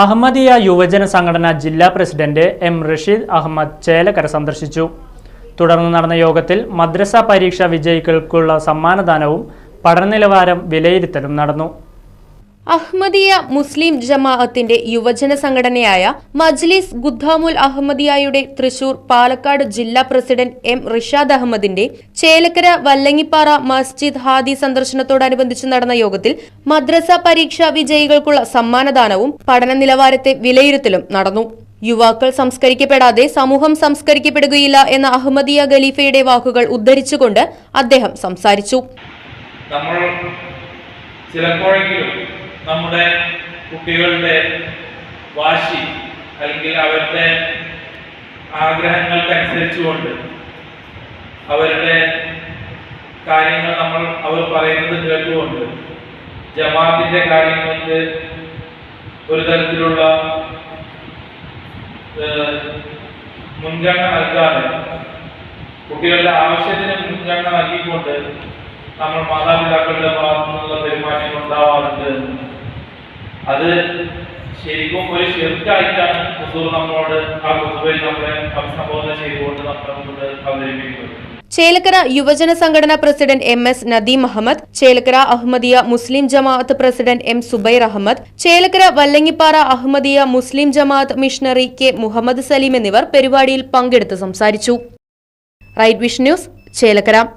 അഹമ്മദിയ യുവജന സംഘടന ജില്ലാ പ്രസിഡന്റ് എം റഷീദ് അഹമ്മദ് ചേലക്കര സന്ദർശിച്ചു. തുടർന്ന് നടന്ന യോഗത്തിൽ മദ്രസ പരീക്ഷാ വിജയികൾക്കുള്ള സമ്മാനദാനവും പഠനനിലവാരം വിലയിരുത്തലും നടന്നു. അഹമ്മദിയ മുസ്ലിം ജമാഅത്തിന്റെ യുവജന സംഘടനയായ മജ്ലിസ് ഖുദ്ദാമുൽ അഹമ്മദിയയുടെ തൃശൂർ പാലക്കാട് ജില്ലാ പ്രസിഡന്റ് എം റിഷാദ് അഹമ്മദിന്റെ ചേലക്കര വല്ലങ്ങിപ്പാറ മസ്ജിദ് ഹാദി സന്ദർശനത്തോടനുബന്ധിച്ച് നടന്ന യോഗത്തിൽ മദ്രസ പരീക്ഷാ വിജയികൾക്കുള്ള സമ്മാനദാനവും പഠന നിലവാരത്തെ വിലയിരുത്തലും നടന്നു. യുവാക്കൾ സംസ്കരിക്കപ്പെടാതെ സമൂഹം സംസ്കരിക്കപ്പെടുകയില്ല എന്ന അഹമ്മദിയ ഖലീഫയുടെ വാക്കുകൾ ഉദ്ധരിച്ചുകൊണ്ട് അദ്ദേഹം സംസാരിച്ചു. ചിലപ്പോഴെങ്കിലും നമ്മുടെ കുട്ടികളുടെ വാശി അല്ലെങ്കിൽ അവരുടെ ആഗ്രഹങ്ങൾക്കനുസരിച്ചുകൊണ്ട് അവരുടെ കാര്യങ്ങൾ അവർ പറയുന്നത് കേട്ടുകൊണ്ട് ജമാഅത്തിന്റെ കാര്യങ്ങൾക്ക് ഒരു തരത്തിലുള്ള മുൻഗണന നൽകാതെ കുട്ടികളുടെ ആവശ്യത്തിന് മുൻഗണന നൽകിക്കൊണ്ട് നമ്മൾ മാതാപിതാക്കളുടെ ഭാഗത്തു നിന്നുള്ള പെരുമാറ്റം ഉണ്ടാവാറുണ്ട്. അത് ശരിക്കും ഒരു ശിർക്കായിട്ടാണ് ഹുസൂർ നമ്മളോട് ആ ഖുതുബയിൽ നമ്മളെ അഭിസംബോധന ചെയ്തുകൊണ്ട് നമ്മളോട് അവതരിപ്പിക്കുന്നത്. ചേലക്കര യുവജന സംഘടന president M S Nadeem Ahmed, Chelakkara Ahmadiyya Muslim Jamaat president M Zubair Ahmed, Chelakkara Vallangippara Ahmadiyya Muslim Jamaat missionary K Muhammad Saleem എന്നിവർ പരിപാടിയിൽ പങ്കെടുത്ത് സംസാരിച്ചു. Right Vision News, Chelakkara.